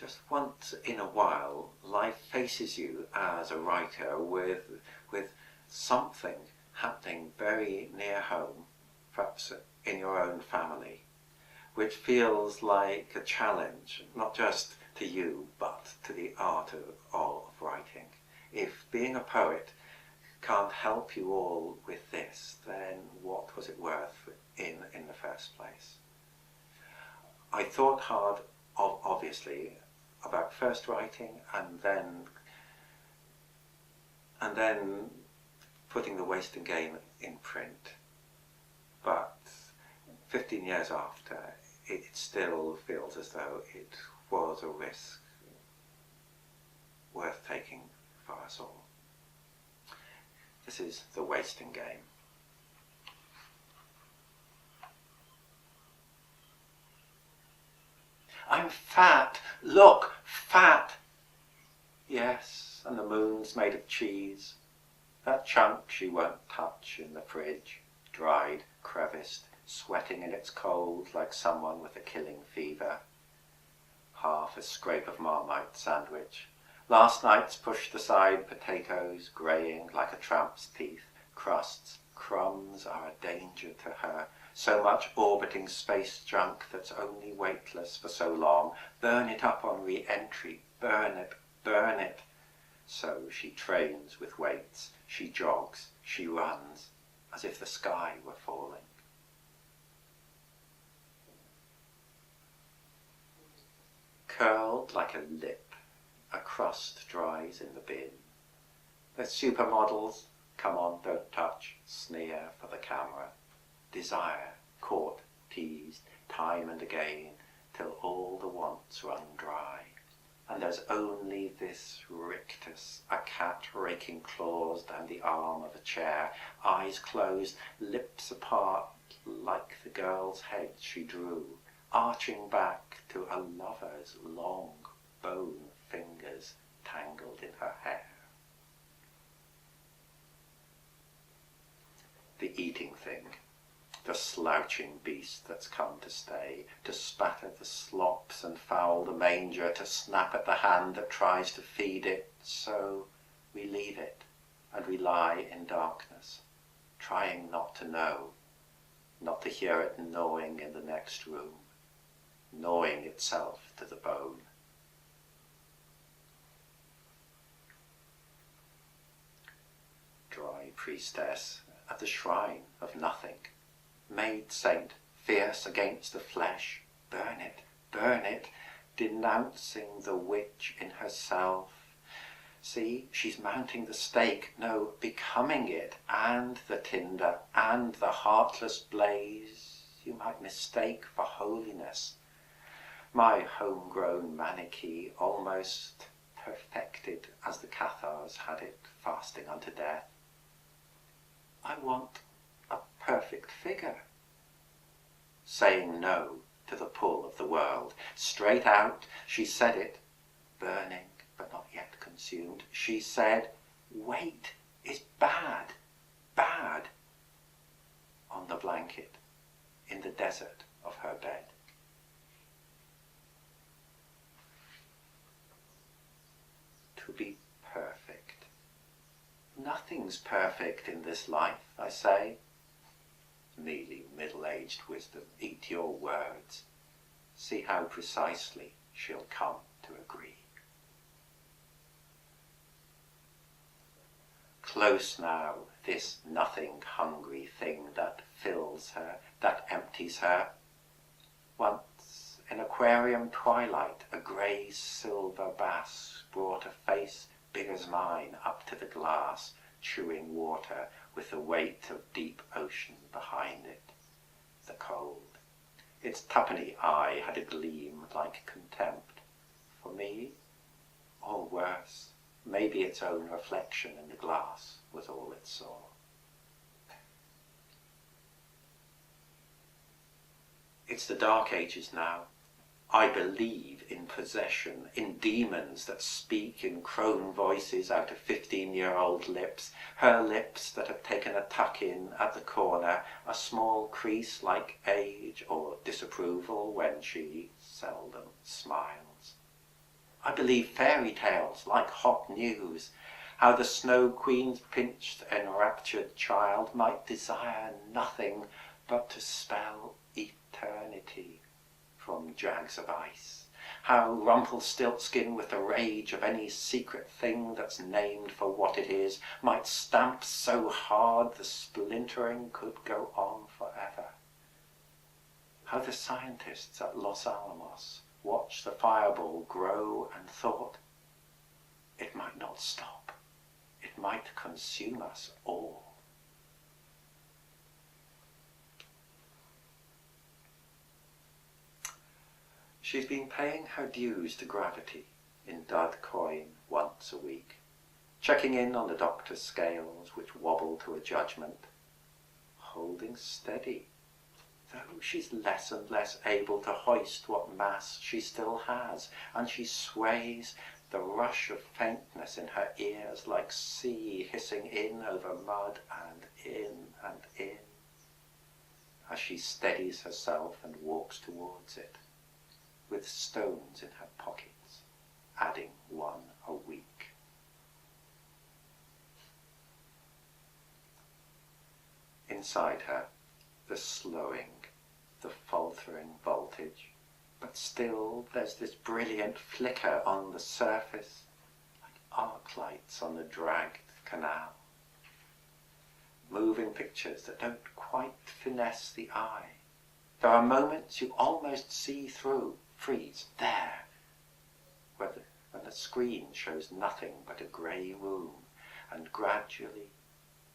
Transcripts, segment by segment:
just once in a while, life faces you as a writer with something happening very near home, perhaps in your own family, which feels like a challenge, not just to you, but to the art of writing. If being a poet can't help you all with this, then what was it worth in the first place? I thought hard, obviously, about first writing and then putting The Wasting Game in print. But 15 years after, it still feels as though it was a risk worth taking for us all. This is The Wasting Game. I'm fat! Look, fat! Yes, and the moon's made of cheese. That chunk she won't touch in the fridge, dried, creviced, sweating in its cold like someone with a killing fever. Half a scrape of Marmite sandwich. Last night's pushed aside potatoes, greying like a tramp's teeth. Crusts, crumbs are a danger to her. So much orbiting space junk that's only weightless for so long. Burn it up on re-entry. Burn it, burn it. So she trains with weights. She jogs. She runs, as if the sky were falling. Curled like a lip, a crust dries in the bin. The supermodels, come on, don't touch, sneer for the camera. Desire, caught, teased, time and again, till all the wants run dry. And there's only this rictus, a cat raking claws down the arm of a chair, eyes closed, lips apart, like the girl's head she drew, arching back to a lover's long bone fingers tangled in her hair. The eating thing. The slouching beast that's come to stay, to spatter the slops and foul the manger, to snap at the hand that tries to feed it. So we leave it, and we lie in darkness, trying not to know, not to hear it gnawing in the next room, gnawing itself to the bone. Dry priestess at the shrine of nothing, maid saint, fierce against the flesh, burn it, denouncing the witch in herself. See, she's mounting the stake, no, becoming it, and the tinder, and the heartless blaze you might mistake for holiness. My homegrown manichae, almost perfected as the Cathars had it, fasting unto death. I want a perfect figure, saying no to the pull of the world. Straight out she said it, burning but not yet consumed. She said, weight is bad, bad, on the blanket in the desert of her bed. To be perfect. Nothing's perfect in this life, I say. Mealy middle-aged wisdom, eat your words. See how precisely she'll come to agree. Close now, this nothing-hungry thing that fills her, that empties her. Once, in aquarium twilight, a grey silver bass brought a face big as mine up to the glass, chewing water with the weight of deep ocean behind it. The cold. Its tuppenny eye had a gleam like contempt. For me, or worse, maybe its own reflection in the glass was all it saw. It's the Dark Ages now. I believe in possession, in demons that speak in crone voices out of 15-year-old lips, her lips that have taken a tuck-in at the corner, a small crease like age or disapproval when she seldom smiles. I believe fairy tales like hot news, how the Snow Queen's pinched, enraptured child might desire nothing but to spell eternity from jags of ice. How Rumpelstiltskin, with the rage of any secret thing that's named for what it is, might stamp so hard the splintering could go on forever. How the scientists at Los Alamos watched the fireball grow and thought, it might not stop, it might consume us all. She's been paying her dues to gravity in dud coin once a week, checking in on the doctor's scales which wobble to a judgment, holding steady, though she's less and less able to hoist what mass she still has, and she sways, the rush of faintness in her ears like sea hissing in over mud and in, as she steadies herself and walks towards it, with stones in her pockets, adding one a week. Inside her, the slowing, the faltering voltage, but still there's this brilliant flicker on the surface, like arc lights on a dragged canal. Moving pictures that don't quite finesse the eye. There are moments you almost see through, freeze, there, when the screen shows nothing but a grey room, and gradually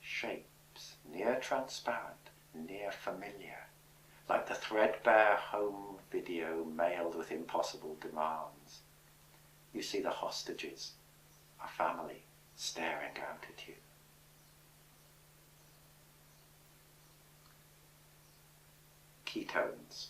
shapes, near transparent, near familiar, like the threadbare home video mailed with impossible demands. You see the hostages, a family, staring out at you. Ketones,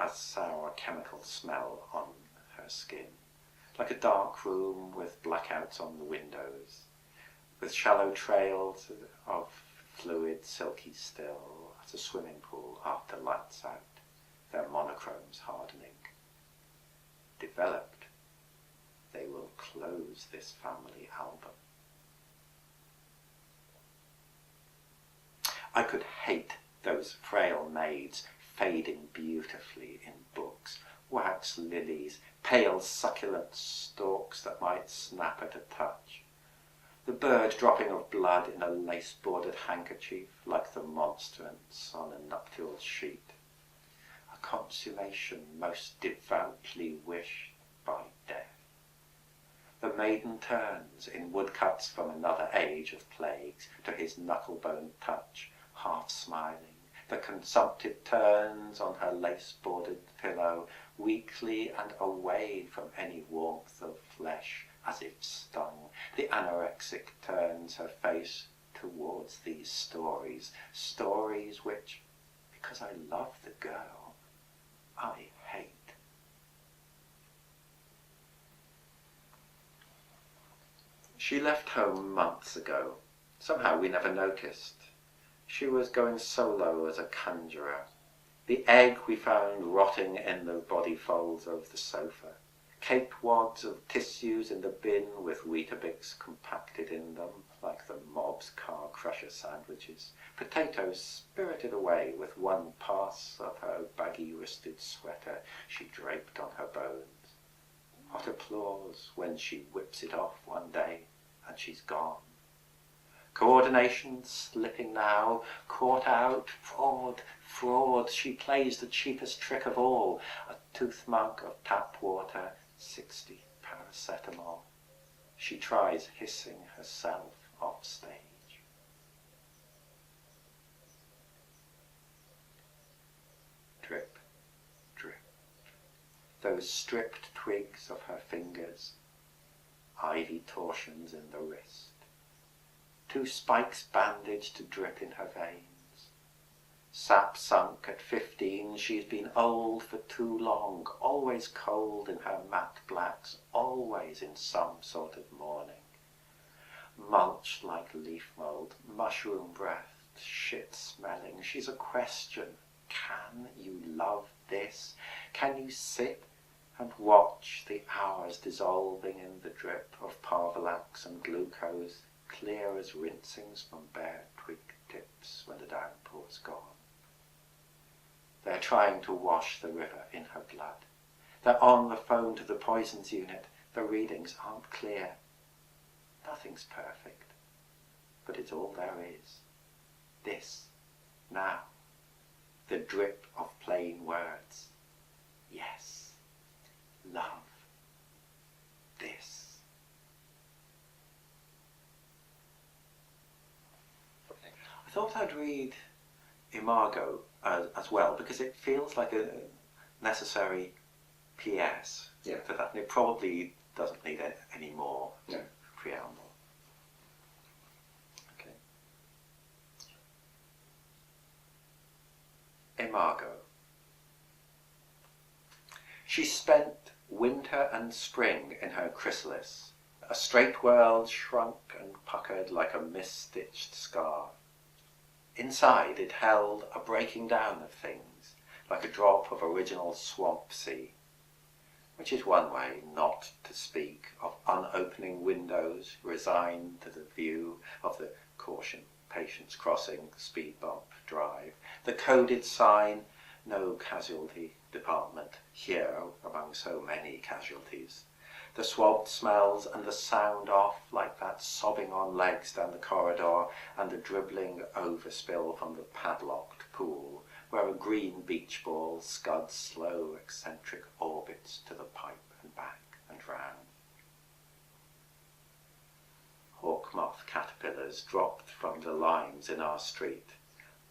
a sour chemical smell on her skin, like a dark room with blackouts on the windows, with shallow trails of fluid silky still at a swimming pool after lights out, their monochromes hardening. Developed, they will close this family album. I could hate those frail maids fading beautifully in books, wax lilies, pale succulent stalks that might snap at a touch, the bird dropping of blood in a lace-bordered handkerchief like the monstrance on a nuptial sheet, a consummation most devoutly wished by death. The maiden turns in woodcuts from another age of plagues to his knuckle-bone touch, half smiling. The consumptive turns on her lace-bordered pillow, weakly and away from any warmth of flesh, as if stung. The anorexic turns her face towards these stories, stories which, because I love the girl, I hate. She left home months ago. Somehow we never noticed. She was going solo as a conjurer. The egg we found rotting in the body folds of the sofa. Cake wads of tissues in the bin with Weetabix compacted in them, like the mob's car crusher sandwiches. Potatoes spirited away with one pass of her baggy-wristed sweater she draped on her bones. Hot applause when she whips it off one day and she's gone. Coordination slipping now, caught out, fraud, fraud. She plays the cheapest trick of all, a tooth mug of tap water, 60 paracetamol. She tries hissing herself off stage. Drip, drip. Those stripped twigs of her fingers, ivy torsions in the wrist. 2 spikes bandaged to drip in her veins. Sap sunk at 15, she's been old for too long, always cold in her matte blacks, always in some sort of mourning. Mulch like leaf mold, mushroom breath, shit smelling. She's a question. Can you love this? Can you sit and watch the hours dissolving in the drip of Bloodaxe and glucose, clear as rinsings from bare twig tips when the downpour's gone. They're trying to wash the river in her blood. They're on the phone to the poisons unit. The readings aren't clear. Nothing's perfect, but it's all there is. This, now, the drip of plain words. Yes, love, this. I thought I'd read Imago as well, because it feels like a necessary PS for that, and it probably doesn't need any more preamble. Okay. Imago. She spent winter and spring in her chrysalis, a straight world shrunk and puckered like a mis-stitched scar. Inside it held a breaking down of things, like a drop of original swamp sea, which is one way not to speak of unopening windows resigned to the view of the caution, patience crossing, speed bump, drive, the coded sign, no casualty department here among so many casualties, the swabbed smells and the sound off like that sobbing on legs down the corridor and the dribbling overspill from the padlocked pool where a green beach ball scuds slow eccentric orbits to the pipe and back and round. Hawk moth caterpillars dropped from the limes in our street.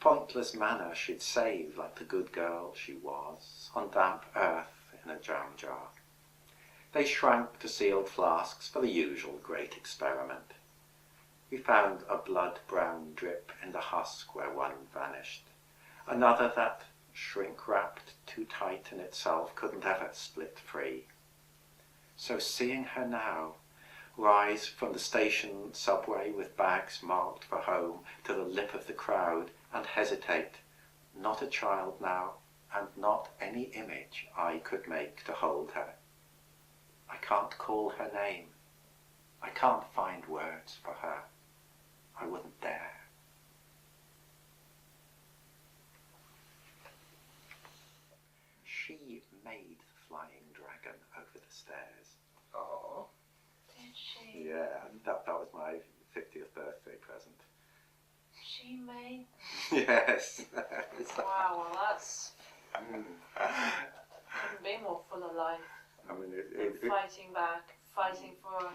Pointless manna she'd save like the good girl she was, on damp earth in a jam jar. They shrank to sealed flasks for the usual great experiment. We found a blood-brown drip in the husk where one vanished. Another that, shrink-wrapped too tight in itself, couldn't ever split free. So seeing her now, rise from the station subway with bags marked for home to the lip of the crowd and hesitate, not a child now, and not any image I could make to hold her. I can't call her name. I can't find words for her. I wouldn't dare. She made the flying dragon over the stairs. Oh. Did she? Yeah, that was my 50th birthday present. She made Yes. Wow, well that's couldn't be more full of life. I mean, And fighting back, fighting for